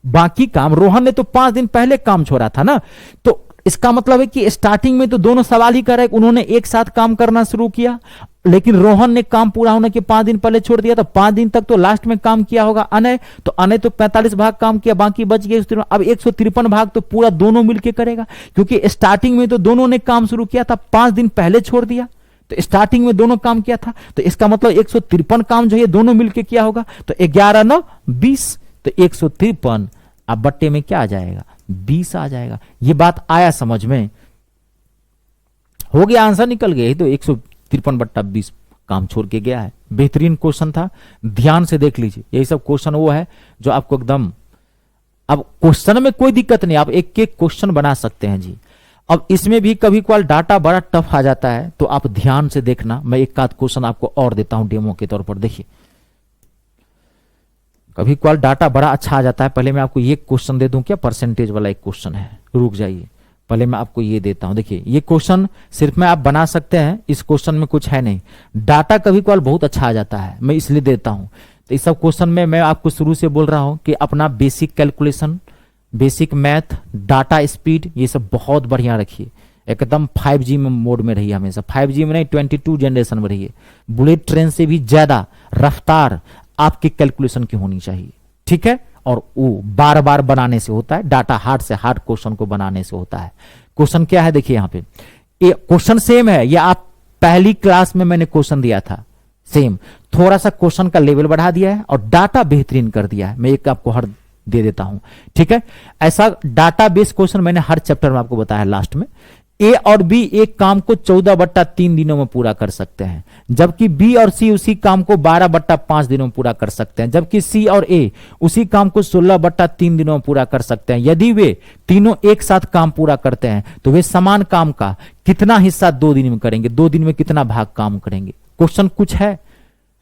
बाकी काम रोहन ने तो 5 दिन पहले काम छोड़ा था ना, तो इसका मतलब है कि स्टार्टिंग में तो दोनों सवाल ही कर रहे हैं, उन्होंने एक साथ काम करना शुरू किया, लेकिन रोहन ने काम पूरा होने के 5 दिन पहले छोड़ दिया, तो 5 दिन तक तो लास्ट में काम किया होगा अनय, तो अनय तो 45 भाग काम किया, बाकी बच गए। अब 153 भाग तो पूरा दोनों मिलकर करेगा, क्योंकि स्टार्टिंग में तो दोनों ने काम शुरू किया था, 5 दिन पहले छोड़ दिया, तो स्टार्टिंग में दोनों काम किया था, तो इसका मतलब 153 काम जो है दोनों मिलकर किया होगा। तो 11 9 20, तो 153 अब बट्टे में क्या आ जाएगा, 20 आ जाएगा। ये बात आया समझ में, हो गया, आंसर निकल गया। तो 153 बट्टा 20 काम छोड़ के गया है। बेहतरीन क्वेश्चन था, ध्यान से देख लीजिए। यही सब क्वेश्चन वो है जो आपको एकदम, अब क्वेश्चन में कोई दिक्कत नहीं, आप एक एक क्वेश्चन बना सकते हैं जी। अब इसमें भी कभी कभार डाटा बड़ा टफ आ जाता है, तो आप ध्यान से देखना। मैं एक आध क्वेश्चन आपको और देता हूं डेमो के तौर पर, देखिए। कभी कभार डाटा बड़ा अच्छा आ जाता है। पहले मैं आपको ये क्वेश्चन दे दूं क्या, परसेंटेज वाला एक क्वेश्चन है, रुक जाइए, पहले मैं आपको ये देता हूं। देखिए ये क्वेश्चन सिर्फ में आप बना सकते हैं, इस क्वेश्चन में कुछ है नहीं। डाटा कभी कभार बहुत अच्छा आ जाता है, मैं इसलिए देता हूं। तो इस सब क्वेश्चन में मैं आपको शुरू से बोल रहा हूं कि अपना basic calculation, basic math, data speed, ये सब बहुत बढ़िया रखिए। एकदम 5G में मोड में रहिए हमेशा, 5G में नहीं 22 जनरेशन में रहिए। बुलेट ट्रेन से भी ज्यादा रफ्तार आपकी कैलकुलेशन की होनी चाहिए, ठीक है। और वो बार बार बनाने से होता है, डाटा हार्ड से हार्ड क्वेश्चन को बनाने से होता है। क्वेश्चन क्या है देखिए, यहां पे ये क्वेश्चन सेम है, ये आप पहली क्लास में मैंने क्वेश्चन दिया था सेम, थोड़ा सा क्वेश्चन का लेवल बढ़ा दिया है और डाटा बेहतरीन कर दिया है। मैं एक आपको हर दे देता हूं, ठीक है। ऐसा डाटा बेस्ड क्वेश्चन मैंने हर चैप्टर में आपको बताया लास्ट में। ए और बी एक काम को 14/3 दिनों में पूरा कर सकते हैं, जबकि बी और सी उसी काम को 12/5 दिनों में पूरा कर सकते हैं, जबकि सी और ए उसी काम को 16/3 दिनों में पूरा कर सकते हैं। यदि वे तीनों एक साथ काम पूरा करते हैं तो वे समान काम का कितना हिस्सा 2 दिन में करेंगे, 2 दिन में कितना भाग काम करेंगे। क्वेश्चन कुछ है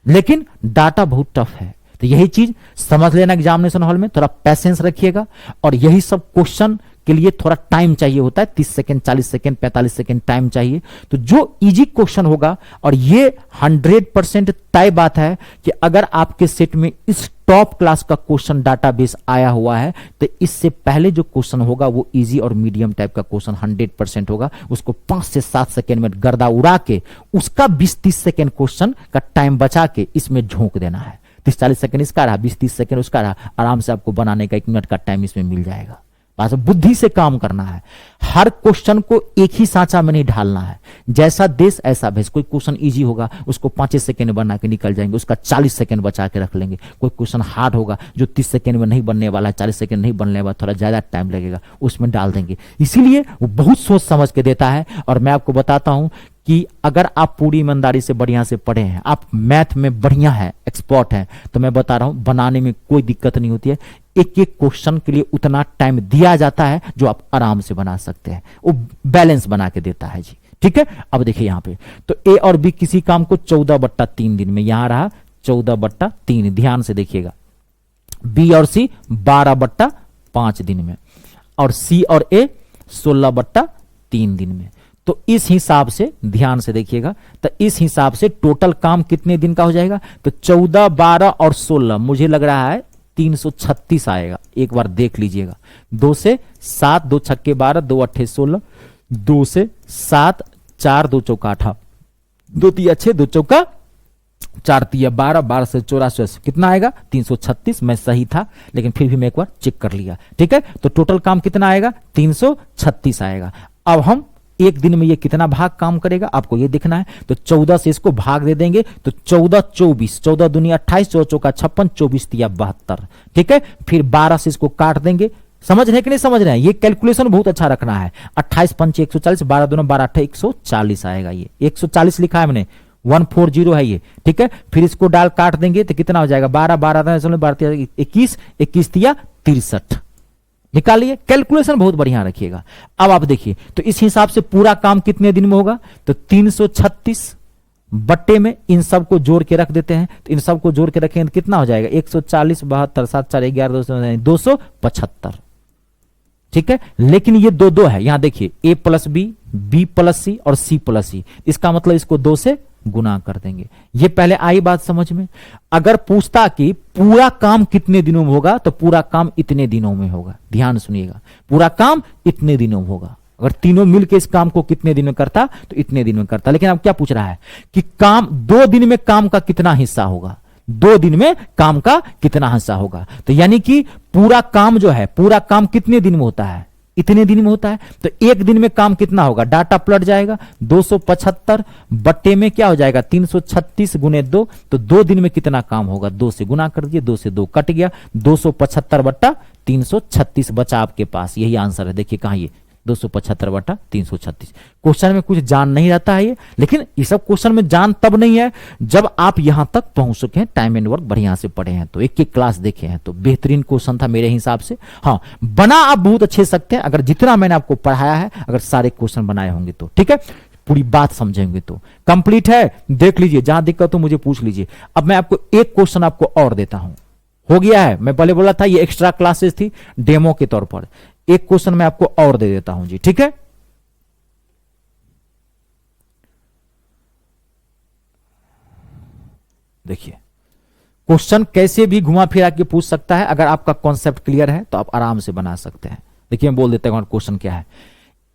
लेकिन डाटा बहुत टफ है, तो यही चीज समझ लेना एग्जामिनेशन हॉल में, थोड़ा पैसेंस रखिएगा। और यही सब क्वेश्चन के लिए थोड़ा टाइम चाहिए होता है, 30 सेकंड, 40 सेकंड, 45 सेकंड टाइम चाहिए। तो जो इजी क्वेश्चन होगा, और ये 100% तय बात है कि अगर आपके सेट में इस टॉप क्लास का क्वेश्चन डाटाबेस आया हुआ है, तो इससे पहले जो क्वेश्चन होगा वो इजी और मीडियम टाइप का क्वेश्चन 100% होगा। उसको 5 से 7 सेकंड में गर्दा उड़ा के उसका 20-30 सेकंड क्वेश्चन का टाइम बचा के इसमें झोंक देना है। 30-40 सेकंड इसका रहा, 20-30 सेकंड उसका रहा, आराम से आपको बनाने का 1 मिनट का टाइम इसमें मिल जाएगा। बस बुद्धि से काम करना है, हर क्वेश्चन को एक ही सांचा में नहीं ढालना है। जैसा देश ऐसा भेष। कोई क्वेश्चन इजी होगा उसको 5 सेकंड बना के निकल जाएंगे, उसका 40 सेकंड बचा के रख लेंगे। कोई क्वेश्चन हार्ड होगा जो 30 सेकंड में नहीं बनने वाला है, 40 सेकंड नहीं बनने वाला, थोड़ा ज्यादा टाइम लगेगा, उसमें डाल देंगे। इसीलिए वो बहुत सोच समझ के देता है। और मैं आपको बताता हूं कि अगर आप पूरी ईमानदारी से बढ़िया से पढ़े हैं, आप मैथ में बढ़िया है, एक्सपर्ट हैं, तो मैं बता रहा हूं बनाने में कोई दिक्कत नहीं होती है। एक एक क्वेश्चन के लिए उतना टाइम दिया जाता है जो आप आराम से बना सकते हैं, वो बैलेंस बना के देता है जी, ठीक है। अब देखिए यहां पे तो ए और बी किसी काम को 14/3 दिन में, यहां रहा 14/3, ध्यान से देखिएगा। बी और सी 12/5 दिन में, और सी और ए 16/3 दिन में। तो इस हिसाब से ध्यान से देखिएगा, तो इस हिसाब से टोटल काम कितने दिन का हो जाएगा, तो 14, 12 और 16, मुझे लग रहा है 336 आएगा। एक बार देख लीजिएगा। 2 से 7, 2 छक्के 12, 2 अट्ठे 16, 2 से 7, 4 2 चौका 8, 2 तिया 6, 2 चौका 4 तिया 12, 12 से 84 कितना आएगा 336। मैं सही था लेकिन फिर भी मैं एक बार चेक कर लिया, ठीक है। तो टोटल काम कितना आएगा 336 आएगा। अब हम एक दिन में ये कितना भाग काम करेगा आपको ये देखना है। तो 14 से इसको भाग दे देंगे, तो 14 24, 14 दूनी 28, 14 चौका 56, 24 तिया 72, ठीक है। फिर 12 से इसको काट देंगे। समझ रहे हैं कि नहीं समझ रहे हैं, ये कैलकुलेशन बहुत अच्छा रखना है। 28 पंच 140, 12 दूना 12 8 140 आएगा। ये 140 लिखा है मैंने, 140 है ये, ठीक है। फिर इसको डाल काट देंगे तो कितना हो जाएगा 12, 12 12 21, 21 तिया 63, निकालिए। कैलकुलेशन बहुत बढ़िया रखिएगा। अब आप देखिए तो इस हिसाब से पूरा काम कितने दिन में होगा, तो 336 बट्टे में इन सब को जोड़ के रख देते हैं, तो इन सब को जोड़ के रखेंगे तो कितना हो जाएगा 140 72 7 4 11 275। ठीक है, लेकिन ये दो दो है, यहां देखिए a प्लस बी प्लस सी और c प्लस सी, इसका मतलब इसको 2 से गुना कर देंगे। ये पहले आई बात समझ में। अगर पूछता कि पूरा काम कितने दिनों में होगा, तो पूरा काम इतने दिनों में होगा। ध्यान सुनिएगा, पूरा काम इतने दिनों में होगा। अगर तीनों मिलकर इस काम को कितने दिन में करता, तो इतने दिन में करता। लेकिन अब क्या पूछ रहा है कि काम 2 दिन में काम का कितना हिस्सा होगा, 2 दिन में काम का कितना हिस्सा होगा। तो यानी कि पूरा काम जो है, पूरा काम कितने दिन में होता है, इतने दिन में होता है। तो 1 दिन में काम कितना होगा, डाटा पलट जाएगा, 275 बट्टे में क्या हो जाएगा 336 गुने 2, तो 2 दिन में कितना काम होगा, 2 से गुना कर दिए, 2 से 2 कट गया, 275 बट्टा 336 बचा आपके पास। यही आंसर है। देखिए कहां ये 275 बटा 336। क्वेश्चन में कुछ जान नहीं रहता है ये, लेकिन ये सब क्वेश्चन में जान तब नहीं है जब आप यहां तक पहुंच चुके हैं, टाइम एंड वर्क बढ़िया से पढ़े हैं, तो एक क्लास देखे हैं, तो बेहतरीन क्वेश्चन था मेरे हिसाब से। हाँ, बना आप बहुत अच्छे सकते हैं अगर जितना मैंने आपको पढ़ाया है, अगर सारे क्वेश्चन बनाए होंगे तो। ठीक है, पूरी बात समझेंगे तो कंप्लीट है। देख लीजिए, जहां दिक्कत हो मुझे पूछ लीजिए। अब मैं आपको एक क्वेश्चन आपको और देता हूं, हो गया है। मैं पहले बोला था ये एक्स्ट्रा क्लासेस थी डेमो के तौर पर। एक क्वेश्चन मैं आपको और दे देता हूं जी, ठीक है। देखिए, क्वेश्चन कैसे भी घुमा फिरा के पूछ सकता है। अगर आपका कॉन्सेप्ट क्लियर है तो आप आराम से बना सकते हैं। देखिए, मैं बोल देता हूं क्वेश्चन क्या है।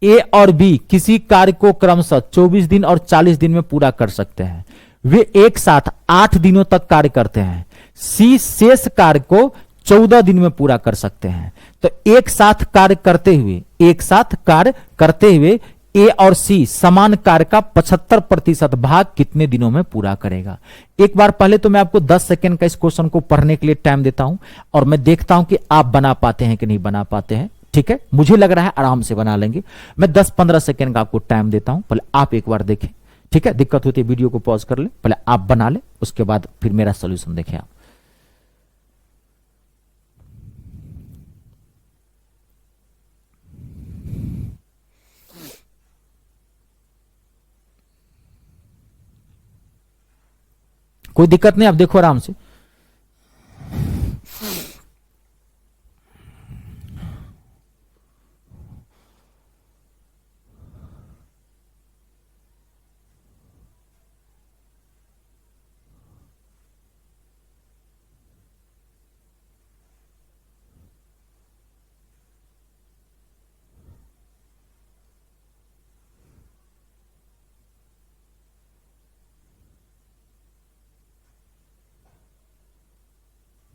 ए और बी किसी कार्य को क्रमशः 24 दिन और 40 दिन में पूरा कर सकते हैं। वे एक साथ 8 दिनों तक कार्य करते हैं। सी शेष कार्य को 14 दिन में पूरा कर सकते हैं। तो एक साथ कार्य करते हुए ए और सी समान कार्य का 75% भाग कितने दिनों में पूरा करेगा। एक बार पहले तो मैं आपको 10 सेकंड का इस क्वेश्चन को पढ़ने के लिए टाइम देता हूं, और मैं देखता हूं कि आप बना पाते हैं कि नहीं बना पाते हैं। ठीक है, मुझे लग रहा है आराम से बना लेंगे। मैं 10-15 सेकंड का आपको टाइम देता हूं, पहले आप एक बार देखें। ठीक है, दिक्कत होती है वीडियो को पॉज कर ले, पहले आप बना ले, उसके बाद फिर मेरा सोल्यूशन देखें आप। कोई दिक्कत नहीं, आप देखो आराम से।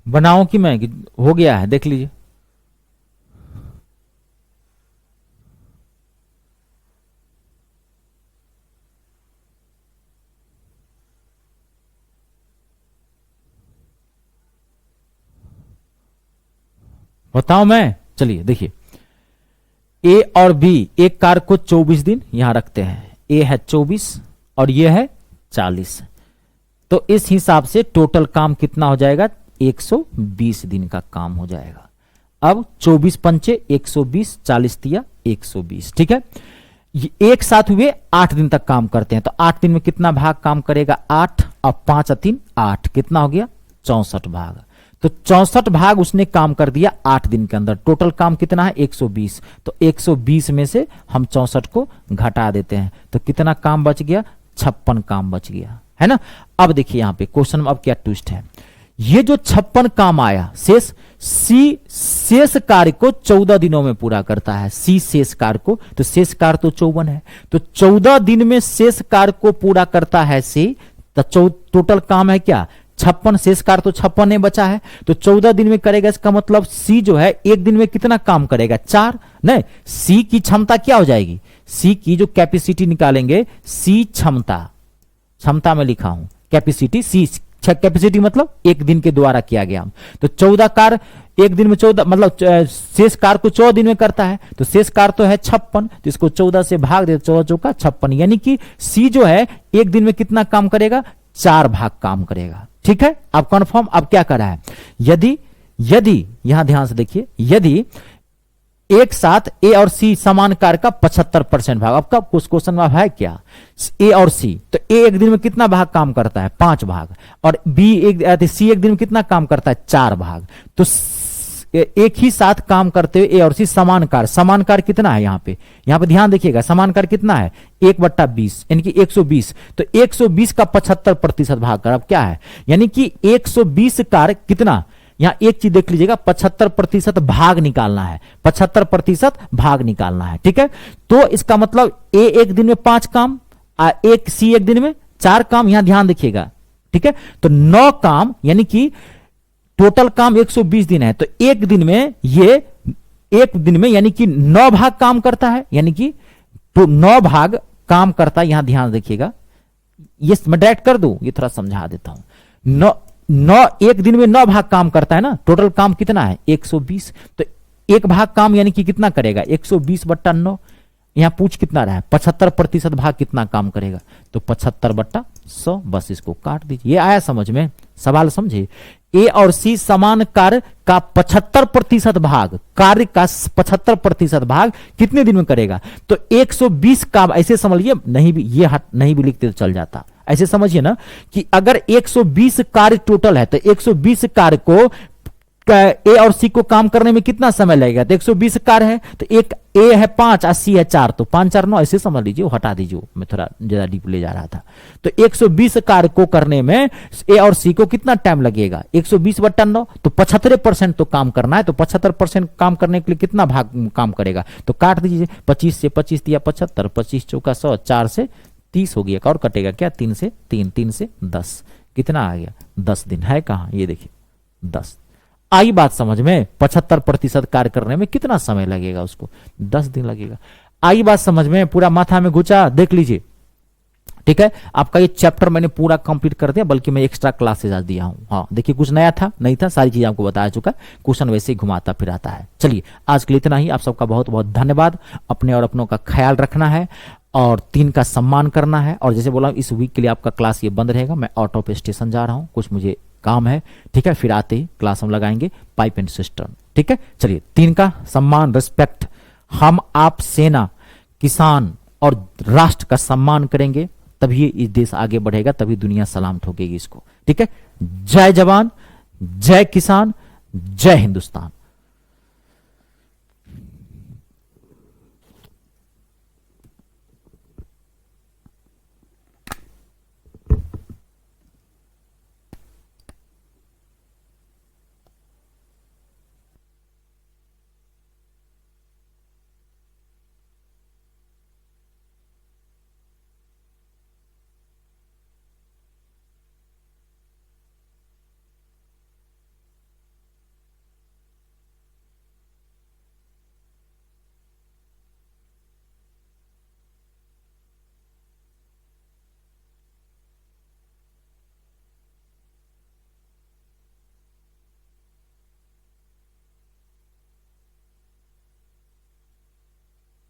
बनाओ कि मैं, हो गया है, देख लीजिए। बताओ मैं, चलिए देखिए। ए और बी एक कार को 24 दिन यहां रखते हैं। ए है 24 और ये है 40, तो इस हिसाब से टोटल काम कितना हो जाएगा, 120 दिन का काम हो जाएगा। अब 24 पंचे 120, 40 तिया 120। ठीक है, ये एक साथ हुए 8 दिन तक काम करते हैं, तो 8 दिन में कितना भाग काम करेगा, 8 और 5 3 8, कितना हो गया 64 भाग। तो 64 भाग उसने काम कर दिया 8 दिन के अंदर। टोटल काम कितना है 120, तो 120 में से हम 64 को घटा देते हैं, तो कितना काम बच गया, 56 काम बच गया, है ना। अब देखिए यहां पे क्वेश्चन में अब क्या ट्विस्ट है। ये जो 56 काम आया शेष, सी शेष कार्य को 14 दिनों में पूरा करता है। सी शेष कार्य को, तो शेष कार्य तो 54 है, तो 14 दिन में शेष कार्य को पूरा करता है सी। तो टोटल काम है क्या 56, शेष कार्य तो 56 नहीं बचा है, तो 14 दिन में करेगा। इसका मतलब सी जो है एक दिन में कितना काम करेगा, 4। नहीं, सी की क्षमता क्या हो जाएगी, सी की जो कैपेसिटी निकालेंगे, सी क्षमता में लिखा हूं कैपेसिटी, सी कैपेसिटी मतलब एक दिन के द्वारा किया गया। तो 14 कार्य एक दिन में 14, मतलब शेष कार्य को 14 दिन में करता है, तो शेष कार्य तो है 56, तो इसको 14 से भाग दे, 14 चौका 56, यानी कि सी जो है एक दिन में कितना काम करेगा, 4 भाग काम करेगा। ठीक है, अब कंफर्म। अब क्या कर रहा है, यदि यहां ध्यान से देखिए, यदि एक साथ ए और सी समान कार्य का 75% भाग। आपका कुछ क्वेश्चन में है क्या, ए और सी, तो ए एक दिन में कितना भाग काम करता है, 5 भाग, और सी एक दिन में कितना काम करता है, 4 भाग। तो एक ही साथ काम करते हुए ए और सी समान कार्य कितना है, यहां पे ध्यान देखिएगा, समान कार्य कितना है, 1/20 यानी कि 120। तो 120 का 75% भाग कर अब क्या है, यानी कि 120 कार्य कितना, यहां एक चीज देख लीजिएगा, 75% भाग निकालना है, 75% भाग निकालना है, ठीक है। तो इसका मतलब ए एक दिन में 5 काम, एक सी एक दिन में 4 काम, यहां ध्यान देखिएगा, ठीक है। तो 9 काम, यानी कि टोटल काम 120 दिन है, तो एक दिन में यानी कि 9 भाग काम करता है, यानी कि तो 9 भाग काम करता है, यहां ध्यान देखिएगा, ये मैं डायरेक्ट कर दूं, ये थोड़ा समझा देता हूं। 9 एक दिन में 9 भाग काम करता है ना, टोटल काम कितना है 120, तो एक भाग काम यानी कि कितना करेगा 120/9, यहां पूछ कितना रहा है 75% भाग कितना काम करेगा, तो 75/100, बस इसको काट दीजिए। ये आया समझ में, सवाल समझे। ए और सी समान कार्य का 75% भाग, कार्य का 75% भाग कितने दिन में करेगा, तो 120 काम, ऐसे समझिए, नहीं भी ये नहीं भी लिखते तो चल जाता, ऐसे समझिए ना कि अगर 120 कार्य टोटल है, तो 120 कार्य को ए और सी को काम करने में कितना समय लगेगा, तो 120 कार्य है, तो एक ए है 5 और सी है 4, तो 5 4 9, ऐसे समझ लीजिए, वो हटा दीजिए, मैं थोड़ा ज्यादा डीप ले जा रहा था। तो 120 कार्य को करने में ए और सी को कितना टाइम लगेगा, 120/9, तो 75% तो काम करना है, तो 75% काम करने के लिए कितना भाग काम करेगा, तो काट दीजिए, 25 से 25 दिया 75, 25 चौका 100, 4 से 30 हो गया, और कटेगा क्या, 3 से 3, 3 से 10, कितना आ गया 10 दिन, है कहां, ये देखिए 10। आई बात समझ में, 75% कार्य करने में कितना समय लगेगा, उसको 10 दिन लगेगा। आई बात समझ में, पूरा माथा में घुसा, देख लीजिए, ठीक है। आपका ये चैप्टर मैंने पूरा कंप्लीट कर दिया, बल्कि मैं एक्स्ट्रा क्लासेज आज दिया हूं। हाँ देखिए, कुछ नया था नहीं था, सारी चीज आपको बताया चुका, क्वेश्चन वैसे ही घुमाता फिराता है। चलिए आज के लिए इतना ही, आप सबका बहुत बहुत धन्यवाद। अपने और अपनों का ख्याल रखना है और 3 का सम्मान करना है। और जैसे बोला, इस वीक के लिए आपका क्लास ये बंद रहेगा, मैं आउट ऑफ स्टेशन जा रहा हूं, कुछ मुझे काम है, ठीक है। फिर आते ही क्लास हम लगाएंगे पाइप एंड सिस्टम, ठीक है। चलिए 3 का सम्मान, रिस्पेक्ट, हम आप सेना, किसान और राष्ट्र का सम्मान करेंगे, तभी इस देश आगे बढ़ेगा, तभी दुनिया सलाम ठोकेगी इसको, ठीक है। जय जवान, जय किसान, जय हिंदुस्तान।